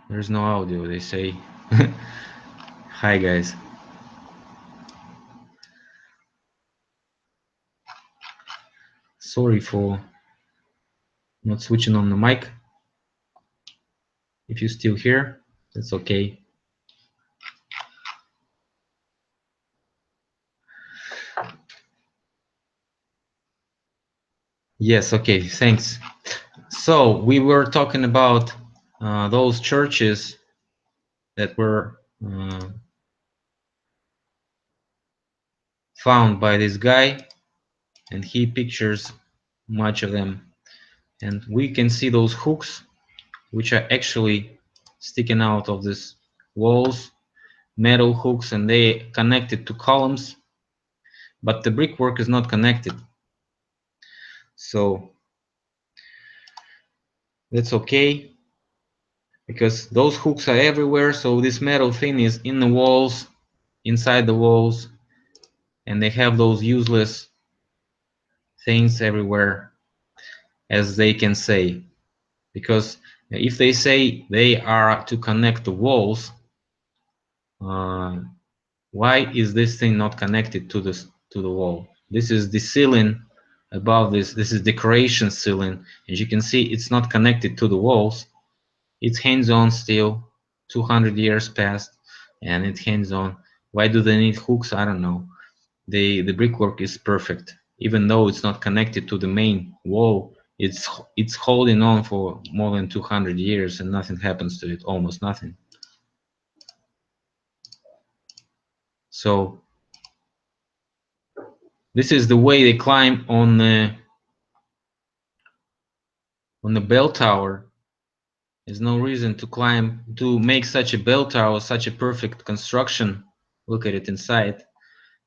There's no audio, they say. Hi guys. Sorry for not switching on the mic. If you're still here, that's okay. Yes, okay, thanks. So we were talking about those churches that were found by this guy, and he pictures much of them. And we can see those hooks, which are actually sticking out of these walls, metal hooks, and they connected to columns, but the brickwork is not connected. So that's okay, because those hooks are everywhere. So this metal thing is in the walls, inside the walls, and they have those useless things everywhere, as they can say. Because if they say they are to connect the walls, why is this thing not connected to the wall? This is the ceiling above this. This is decoration ceiling. As you can see, it's not connected to the walls. It's hands-on still. 200 years passed, and it hands-on. Why do they need hooks? I don't know. The brickwork is perfect, even though it's not connected to the main wall. It's holding on for more than 200 years, and nothing happens to it. Almost nothing. So this is the way they climb on the bell tower. There's no reason to climb to make such a bell tower, such a perfect construction. Look at it inside.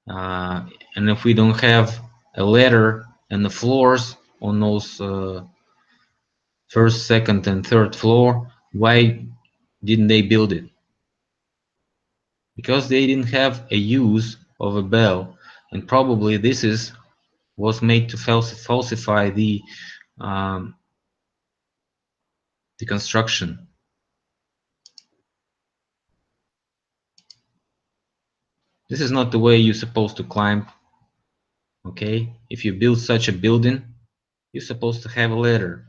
And if we don't have a ladder and the floors on those first, second, and third floor, why didn't they build it? Because they didn't have a use of a bell, and probably this was made to falsify the construction. This is not the way you're supposed to climb. Okay, if you build such a building, you're supposed to have a ladder.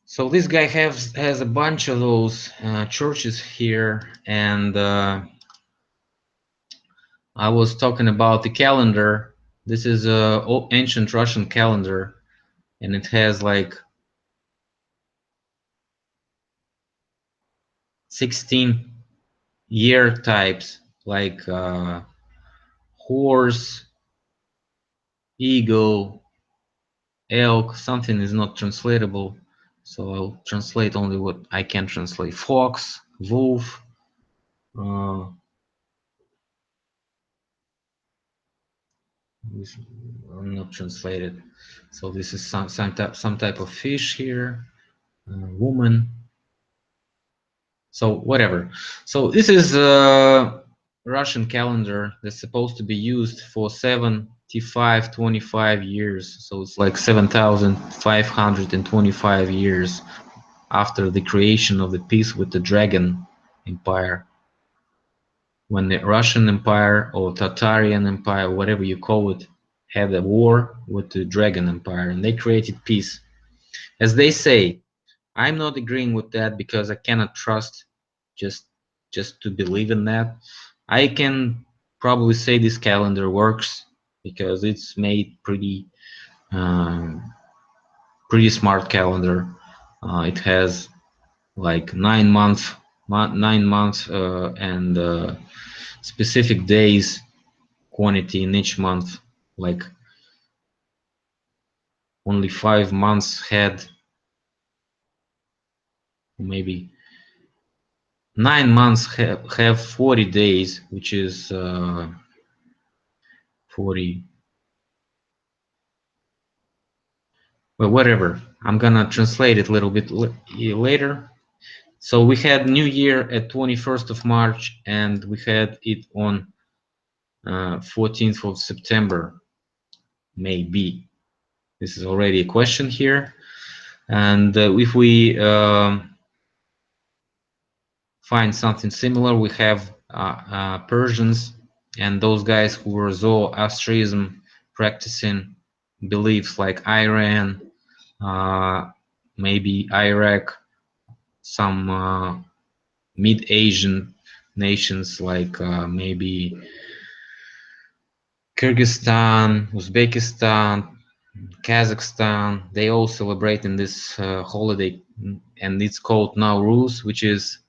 So this guy has a bunch of those churches here, and I was talking about the calendar. This is a ancient Russian calendar, and it has like 16 year types, like horse, eagle, elk. Something is not translatable, so I'll translate only what I can translate. Fox, wolf. I'm not translated. So this is some type of fish here. Woman. So whatever. So this is a Russian calendar that's supposed to be used for 25 years. So it's like 7,525 years after the creation of the peace with the Dragon Empire. When the Russian Empire or Tatarian Empire, whatever you call it, had a war with the Dragon Empire, and they created peace. As they say, I'm not agreeing with that because I cannot trust just to believe in that. I can probably say this calendar works because it's made pretty smart calendar. It has like 9 months, and specific days quantity in each month. Like only 5 months had, maybe 9 months have 40 days, which is 40. Well, whatever. I'm gonna translate it a little bit later. So we had New Year at 21st of March, and we had it on 14th of September. Maybe. This is already a question here. And if we find something similar. We have Persians and those guys who were Zoroastrianism practicing beliefs like Iran, maybe Iraq, some mid-Asian nations like maybe Kyrgyzstan, Uzbekistan, Kazakhstan. They all celebrate in this holiday, and it's called Nowruz, which is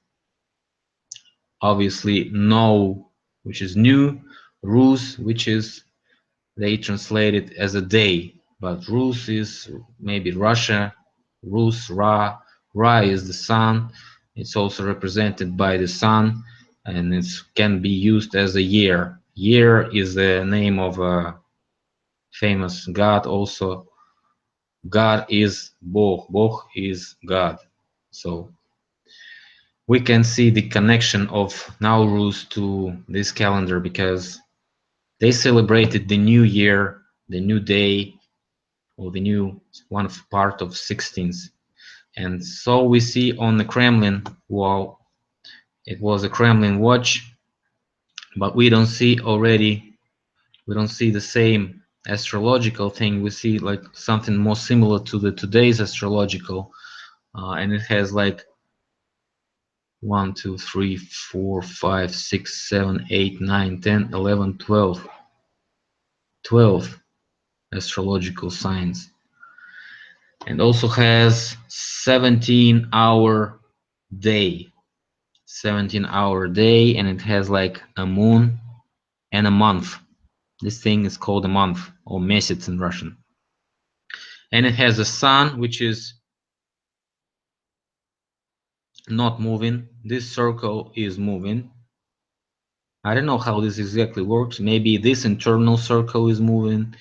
obviously no, which is new, Rus, which is they translate it as a day, but Rus is maybe Russia, Rus, Ra, Ra is the sun. It's also represented by the sun, and it can be used as a year. Year is the name of a famous god also. God is Bog, Bog is God. So we can see the connection of Nowruz to this calendar because they celebrated the new year, the new day, or the new one part of 16th. And so we see on the Kremlin wall, it was a Kremlin watch, but we don't see the same astrological thing. We see like something more similar to the today's astrological, and it has like 1, 2, 3, 4, 5, 6, 7, 8, 9, 10, 11, 12. 12 astrological signs, and also has 17-hour day. 17-hour day, and it has like a moon and a month. This thing is called a month, or месяц in Russian. And it has a sun, which is not moving. This circle is moving. I don't know how this exactly works. Maybe this internal circle is moving.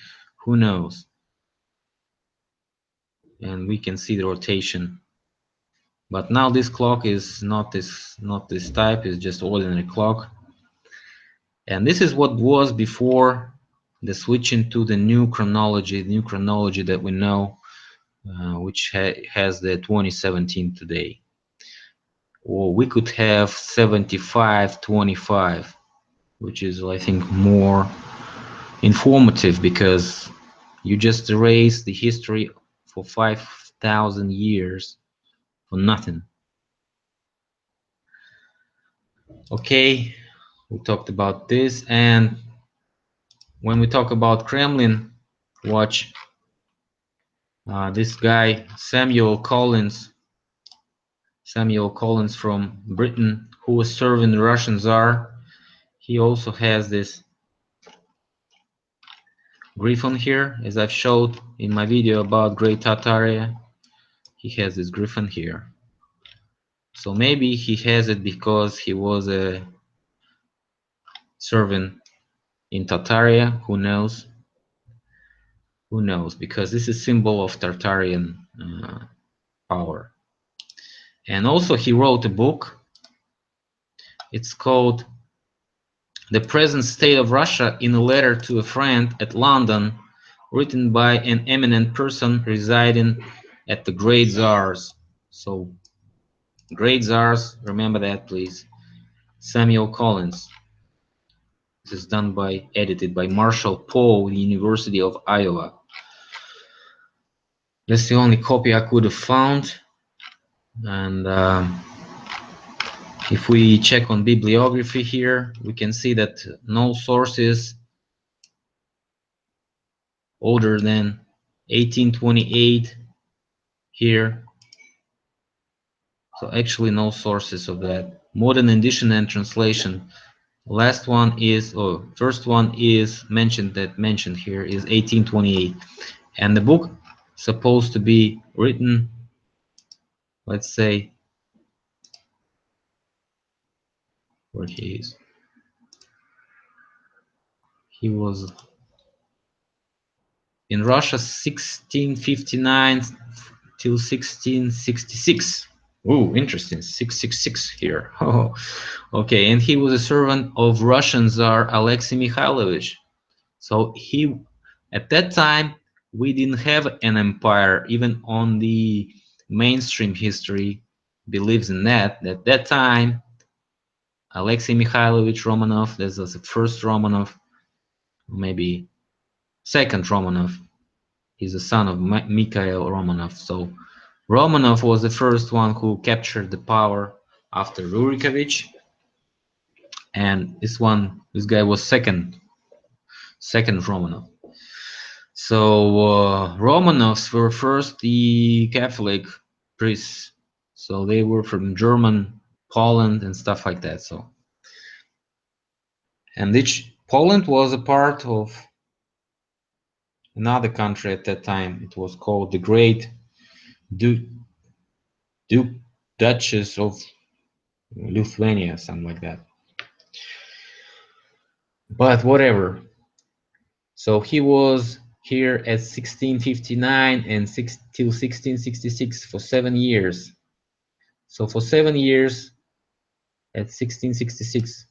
Who knows? And we can see the rotation. But now this clock is not this type. It's just ordinary clock. And this is what was before the switching to the new chronology that we know, which has the 2017 today. Or we could have 7525, which is, I think, more informative because you just erase the history for 5,000 years for nothing. Okay, we talked about this, and when we talk about Kremlin watch, this guy Samuel Collins from Britain, who was serving the Russian Tsar, he also has this griffin here, as I've showed in my video about Great Tataria. He has this griffin here. So maybe he has it because he was a servant in Tataria. Who knows? Who knows? Because this is symbol of Tartarian power. And also he wrote a book. It's called The Present State of Russia in a Letter to a Friend at London, written by an eminent person residing at the Great Tsars. So Great Tsars, remember that please. Samuel Collins. This is edited by Marshall Poe, University of Iowa. That's the only copy I could have found. And if we check on bibliography here, we can see that no sources older than 1828 here. So actually no sources of that. Modern edition and translation. Last one is, first one is mentioned here is 1828. And the book supposed to be written, let's say, where he is. He was in Russia 1659 till 1666. Oh, interesting, 666 here. Oh, okay, and he was a servant of Russian Tsar Alexei Mikhailovich. So he, at that time, we didn't have an empire. Even on the mainstream history believes in that. At that time, Alexei Mikhailovich Romanov. This is the first Romanov, maybe second Romanov. He's the son of Mikhail Romanov. So Romanov was the first one who captured the power after Rurikovich, and this guy was second Romanov. So Romanovs were first the Catholic priests, so they were from German, Poland, and stuff like that. So, and Poland was a part of another country at that time. It was called the Great Duchess of Lithuania, something like that. But whatever. So he was here at 1659 and till 1666 for 7 years. So for 7 years at 1666.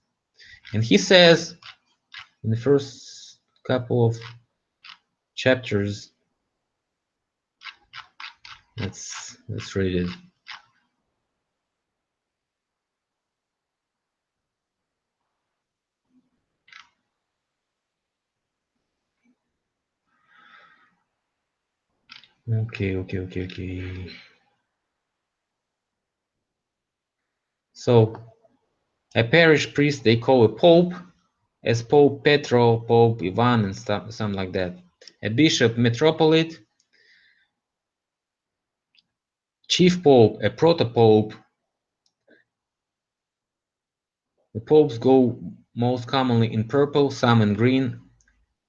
And he says in the first couple of chapters, let's read it. Okay. So a parish priest they call a pope, as Pope Petro, Pope Ivan, and something like that. A bishop, metropolite, chief pope, a proto-pope. The popes go most commonly in purple, some in green,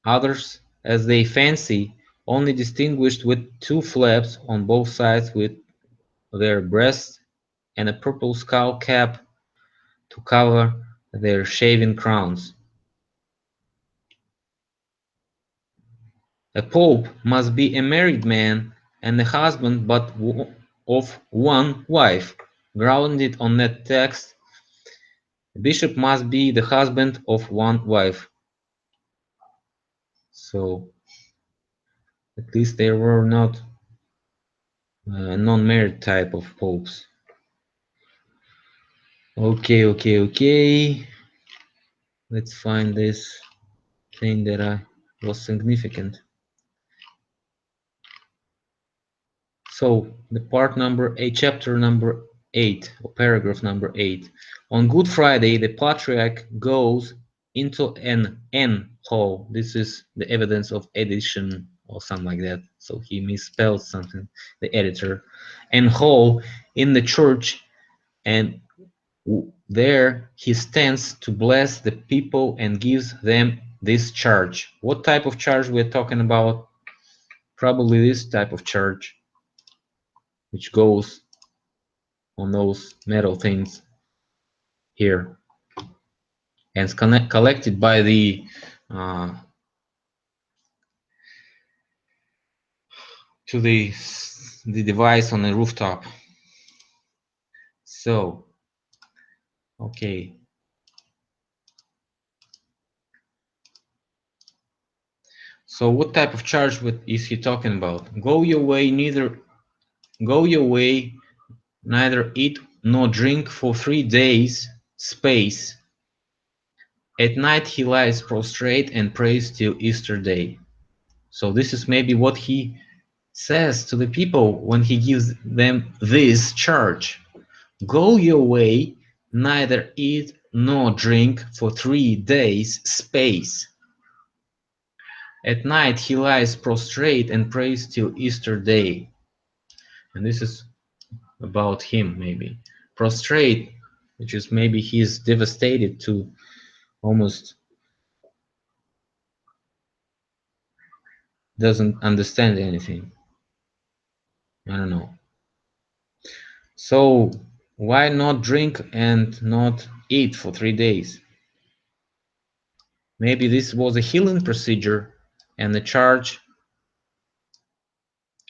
others, as they fancy, only distinguished with 2 flaps on both sides with their breasts and a purple skull cap to cover their shaven crowns. A pope must be a married man and a husband but of 1 wife. Grounded on that text, a bishop must be the husband of 1 wife. So at least there were not non-married type of popes. Okay. Let's find this thing that was significant. So the part number 8, chapter number 8, or paragraph number 8. On Good Friday, the patriarch goes into an N hall. This is the evidence of edition or something like that. So he misspelled something, the editor. N hall in the church, and there he stands to bless the people and gives them this charge. What type of charge we're talking about? Probably this type of charge, which goes on those metal things here, and it's collected by the to the device on the rooftop. So okay, so what type of charge is he talking about? Go your way, neither eat nor drink for 3 days space. At night he lies prostrate and prays till Easter day. So this is maybe what he says to the people when he gives them this charge. Go your way, neither eat nor drink for 3 days space. At night he lies prostrate and prays till Easter day. And this is about him, maybe. Prostrate, which is maybe he's devastated to almost doesn't understand anything. I don't know. So why not drink and not eat for 3 days? Maybe this was a healing procedure and the charge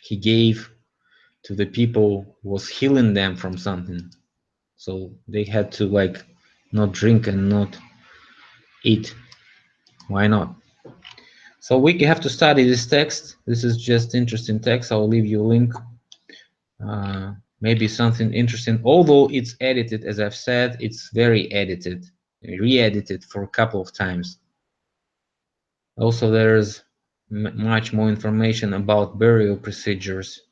he gave to the people was healing them from something. So they had to like not drink and not eat. Why not? So we have to study this text. This is just interesting text. I'll leave you a link. Maybe something interesting. Although it's edited, as I've said, it's very edited. re-edited for a couple of times. Also, there's much more information about burial procedures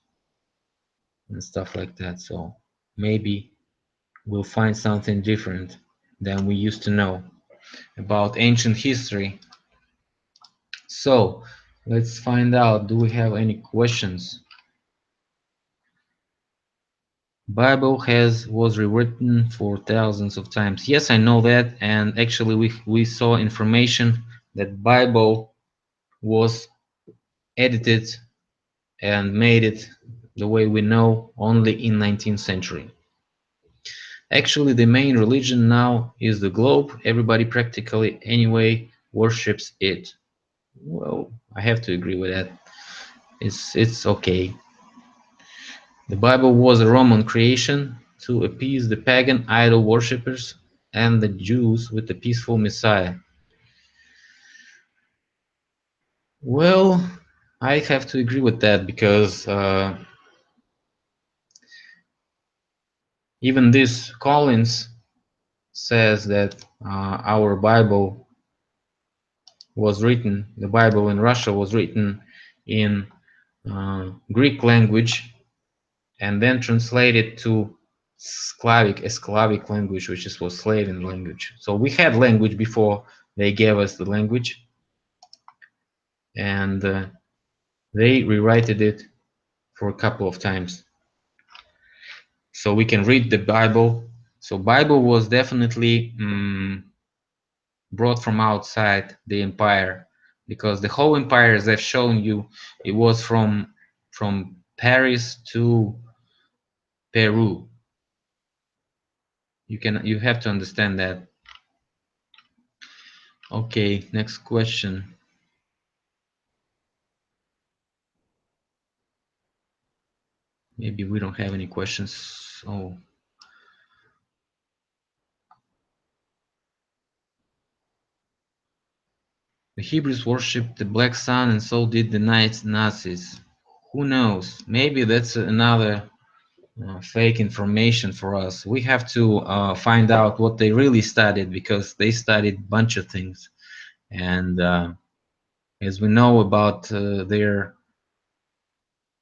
and stuff like that. So maybe we'll find something different than we used to know about ancient history. So let's find out, do we have any questions? Bible was rewritten for thousands of times. Yes, I know that, and actually we saw information that Bible was edited and made it the way we know only in 19th century. Actually, the main religion now is the globe. Everybody practically anyway worships it. Well, I have to agree with that. It's okay. The Bible was a Roman creation to appease the pagan idol worshippers and the Jews with a peaceful Messiah. Well, I have to agree with that because even this Collins says that our Bible was written, the Bible in Russia was written in Greek language and then translated to Slavic language, which was Slavic language. So we had language before they gave us the language, and they rewrited it for a couple of times. So we can read the Bible. So Bible was definitely brought from outside the empire, because the whole empire, as I've shown you, it was from Paris to Peru. You have to understand that. Okay, next question. Maybe we don't have any questions. Oh, the Hebrews worshipped the black sun, and so did the Nazis. Who knows? Maybe that's another fake information for us. We have to find out what they really studied, because they studied a bunch of things. And as we know about their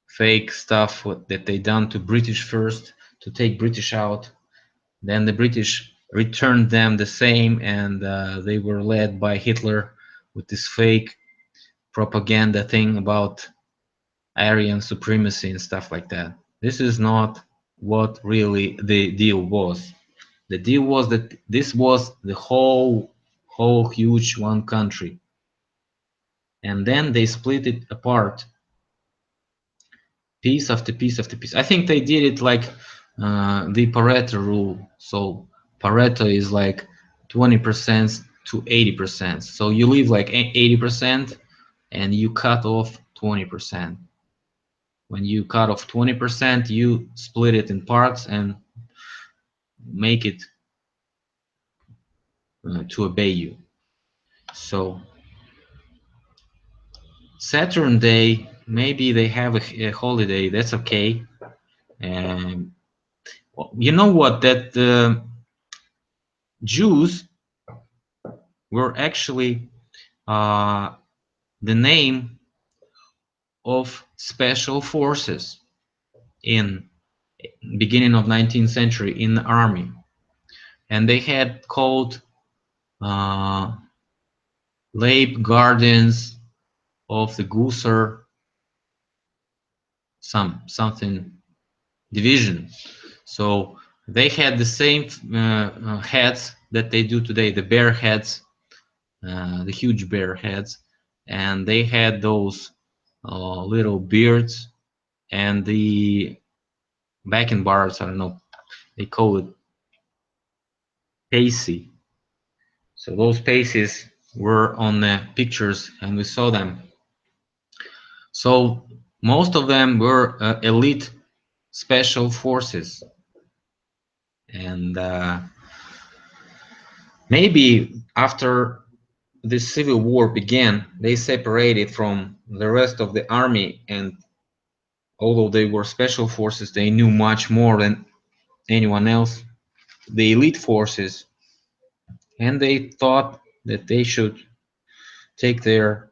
fake stuff that they done to British first, to take British out, then the British returned them the same, and they were led by Hitler with this fake propaganda thing about Aryan supremacy and stuff like that. This is not what really the deal was. The deal was that this was the whole huge one country, and then they split it apart, piece after piece after piece. I think they did it like the Pareto rule. So Pareto is like 20% to 80%. So you leave like 80% and you cut off 20%. When you cut off 20%, you split it in parts and make it to obey you. So Saturn Day, maybe they have a holiday. That's okay. Um, you know what? That Jews were actually uh, the name of special forces in beginning of 19th century in the army, and they had called uh, Leib Guardians of the Gusar something division. So they had the same heads that they do today, the bear heads, the huge bear heads, and they had those little beards, and the back in bars, I don't know, they call it pacey. So those paces were on the pictures, and we saw them. So most of them were elite special forces, and maybe after the civil war began, they separated from the rest of the army, and although they were special forces, they knew much more than anyone else. The elite forces and they thought that they should take their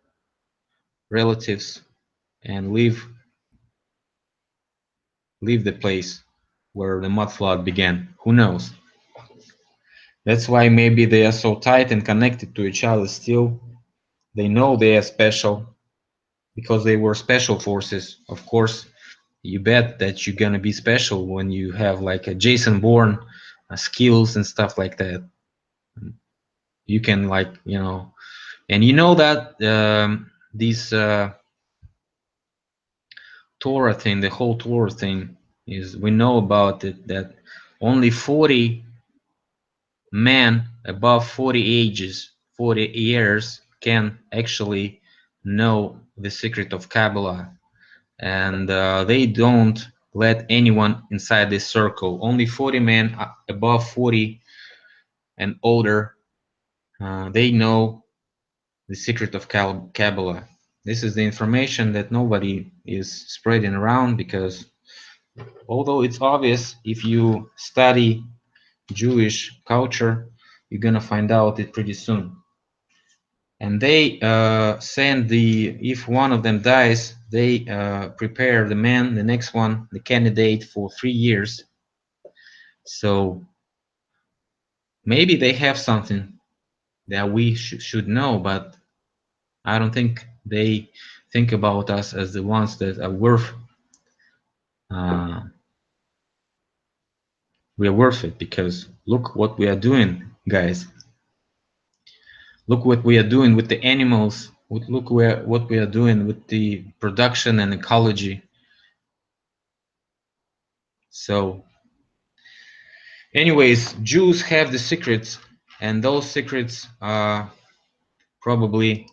relatives and leave the place where the mud flood began. Who knows? That's why maybe they are so tight and connected to each other still. They know they are special because they were special forces. Of course, you bet that you're gonna be special when you have like a Jason Bourne skills and stuff like that. You can, like, and you know that this Torah thing, the whole Torah thing, is, we know about it, that only 40 men above 40 years can actually know the secret of Kabbalah, and they don't let anyone inside this circle. Only 40 men above 40 and older, they know the secret of Kabbalah. This is the information that nobody is spreading around, because although it's obvious, if you study Jewish culture, you're gonna find out it pretty soon. And they send if one of them dies, they prepare the next one, the candidate, for 3 years. So maybe they have something that we should know, but I don't think they think about us as the ones that are worth. We are worth it, because look what we are doing, guys. Look what we are doing with the animals. Look what we are doing with the production and ecology. So, anyways, Jews have the secrets, and those secrets are probably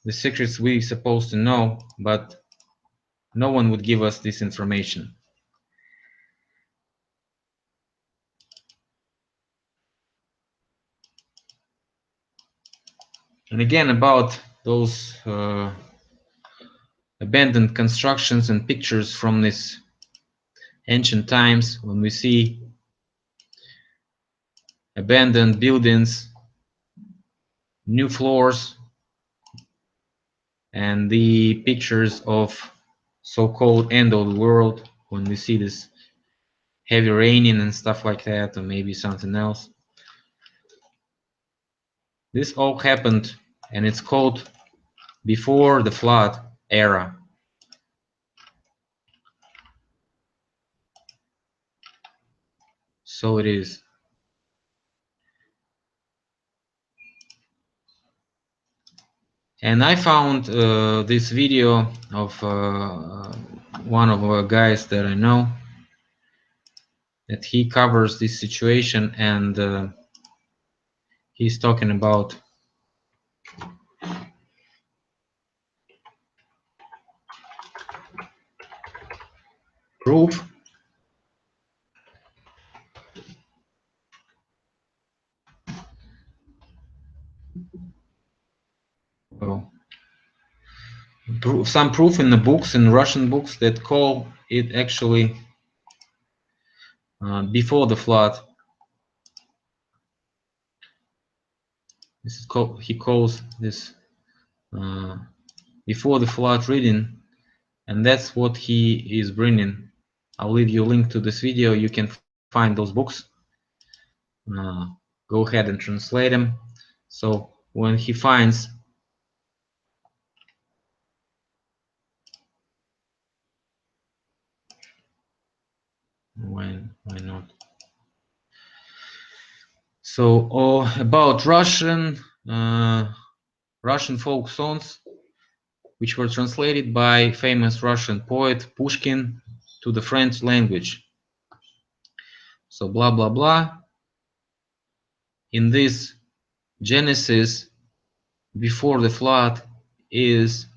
the secrets we're supposed to know, but no one would give us this information. And again, about those abandoned constructions and pictures from this ancient times, when we see abandoned buildings, new floors, and the pictures of so-called end of the world, when we see this heavy raining and stuff like that, or maybe something else. This all happened, and it's called before the flood era. So it is. And I found this video of one of our guys that I know, that he covers this situation, and he's talking about proof some proof in the books, in Russian books, that call it actually before the flood. This is called, he calls this before the flood reading, and that's what he is bringing. I'll leave you a link to this video. You can find those books. Go ahead and translate them. So when he finds why not? So about Russian folk songs, which were translated by famous Russian poet Pushkin to the French language. So blah blah blah. In this Genesis before the flood is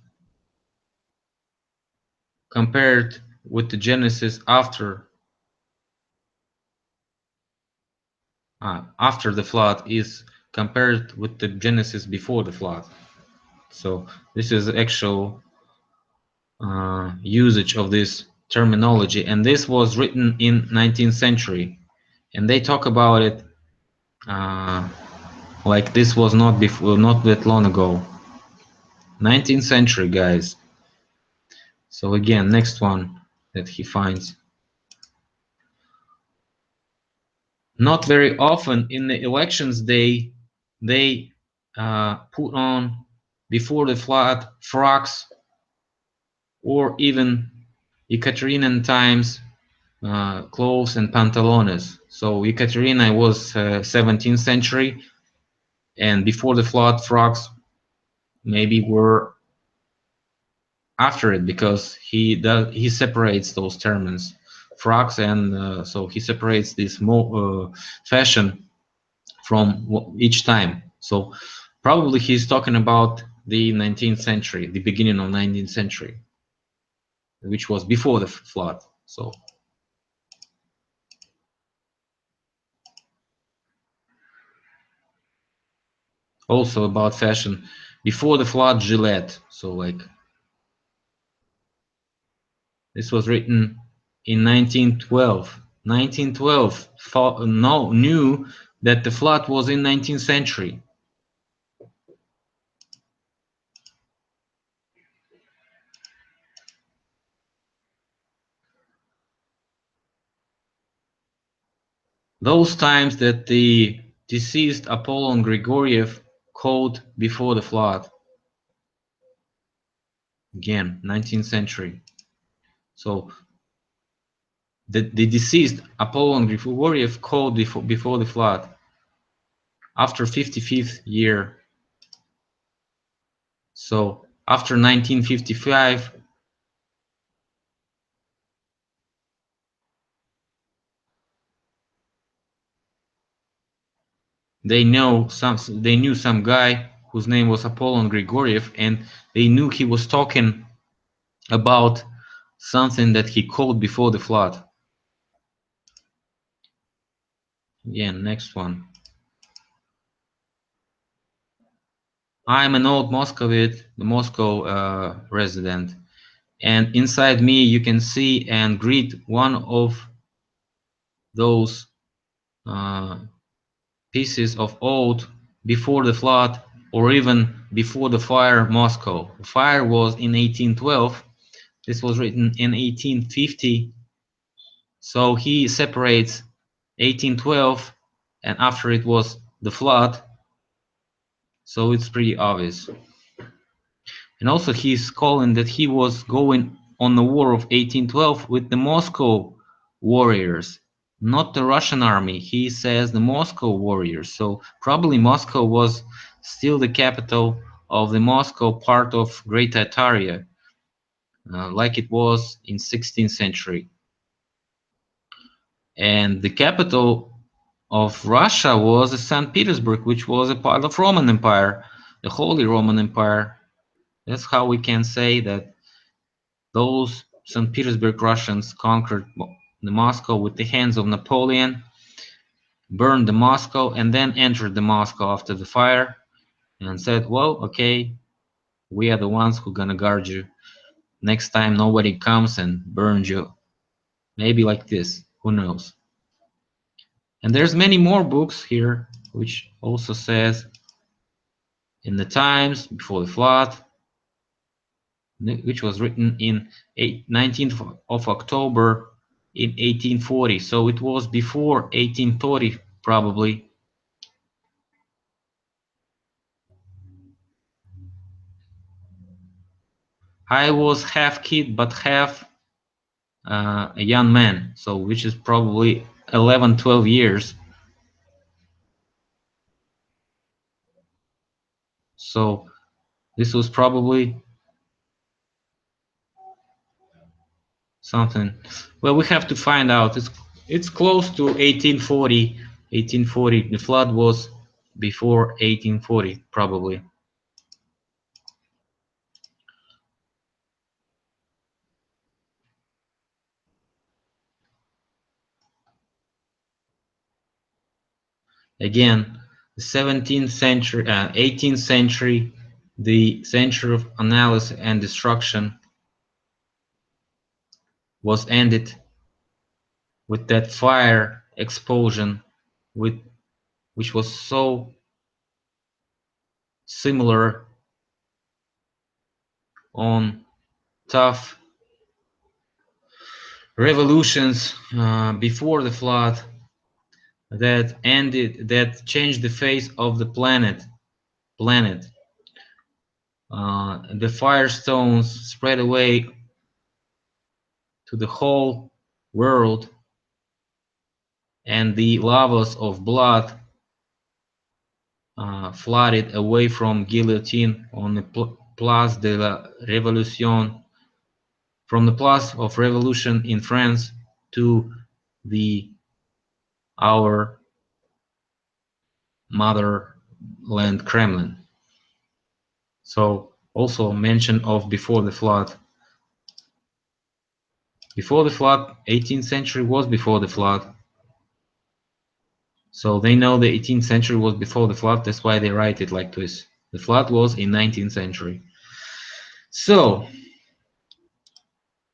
compared with the Genesis after the flood is compared with the Genesis before the flood. So this is actual usage of this terminology, and this was written in 19th century, and they talk about it Like this was not before, not that long ago. 19th century, guys. So again, next one that he finds. Not very often in the elections they put on before the flood frocks or even Ekaterinian times clothes and pantalones. So Ekaterina was 17th century, and before the flood frocks maybe were after it, because he separates those terms frocks, and so he separates this fashion from each time. So probably he's talking about the 19th century, the beginning of 19th century, which was before the flood. So also about fashion, before the flood, Gillette. So like this was written in 1912. 1912 knew that the flood was in 19th century. Those times that the deceased Apollon Grigoriev called before the flood. Again, 19th century. So the deceased Apollon Grigoriev called before the flood. After 55th year. So after 1955, they knew some guy whose name was Apollon Grigoriev, and they knew he was talking about something that he called before the flood. Again, next one. I'm an old Moscovite, the Moscow resident, and inside me you can see and greet one of those uh, pieces of old before the flood, or even before the fire Moscow. The fire was in 1812. This was written in 1850. So he separates 1812 and after it was the flood. So it's pretty obvious. And also he's calling that he was going on the war of 1812 with the Moscow warriors, not the Russian army. He says the Moscow warriors. So probably Moscow was still the capital of the Moscow part of Great Tataria, like it was in 16th century. And the capital of Russia was St. Petersburg, which was a part of Roman Empire, the Holy Roman Empire. That's how we can say that those St. Petersburg Russians conquered the Moscow with the hands of Napoleon, burned the Moscow, and then entered the Moscow after the fire and said, well, okay, we are the ones who are gonna guard you. Next time nobody comes and burns you. Maybe like this, who knows. And there's many more books here, which also says in the times before the flood, which was written in 19th of October in 1840. So it was before 1830, probably. I was half kid, but half a young man, so which is probably 11, 12 years. So this was probably something. Well, we have to find out. It's close to 1840. 1840. The flood was before 1840, probably. Again, the 17th century, 18th century, the century of analysis and destruction was ended with that fire explosion, which was so similar on tough revolutions before the flood that changed the face of the planet. The firestones spread away to the whole world, and the lavas of blood flooded away from guillotine on the Place de la Révolution, from the Place of Revolution in France to our motherland Kremlin. So also mention of before the flood. Before the flood, 18th century was before the flood. So they know the 18th century was before the flood, that's why they write it like this. The flood was in 19th century. So,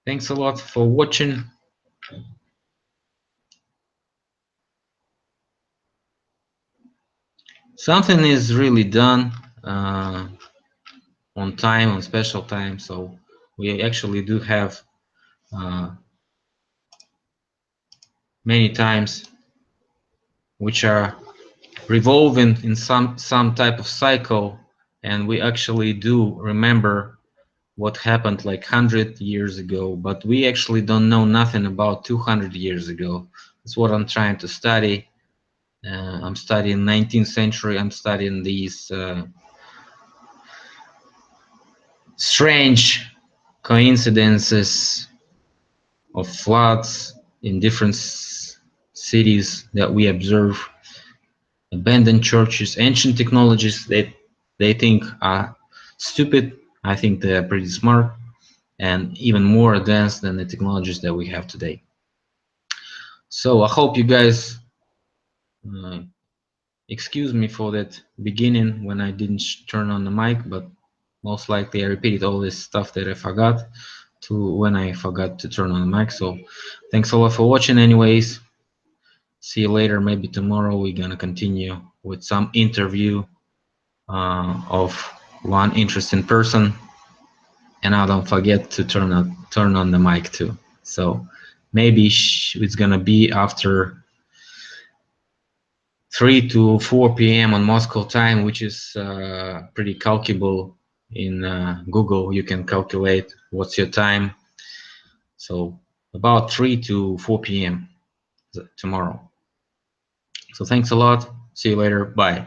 thanks a lot for watching. Something is really done on time, on special time, so we actually do have many times which are revolving in some type of cycle, and we actually do remember what happened like 100 years ago, but we actually don't know nothing about 200 years ago. That's what I'm trying to study. I'm studying 19th century. I'm studying these strange coincidences of floods in different cities that we observe, abandoned churches, ancient technologies that they think are stupid. I think they're pretty smart and even more advanced than the technologies that we have today. So I hope you guys excuse me for that beginning when I didn't turn on the mic, but most likely I repeated all this stuff that I forgot when I forgot to turn on the mic. So thanks a lot for watching anyways. See you later. Maybe tomorrow we're gonna continue with some interview of one interesting person, and I don't forget to turn on the mic too. So maybe it's gonna be after 3 to 4 p.m. on Moscow time, which is pretty calculable in Google. You can calculate what's your time. So about 3 to 4 p.m. tomorrow. So thanks a lot. See you later. Bye.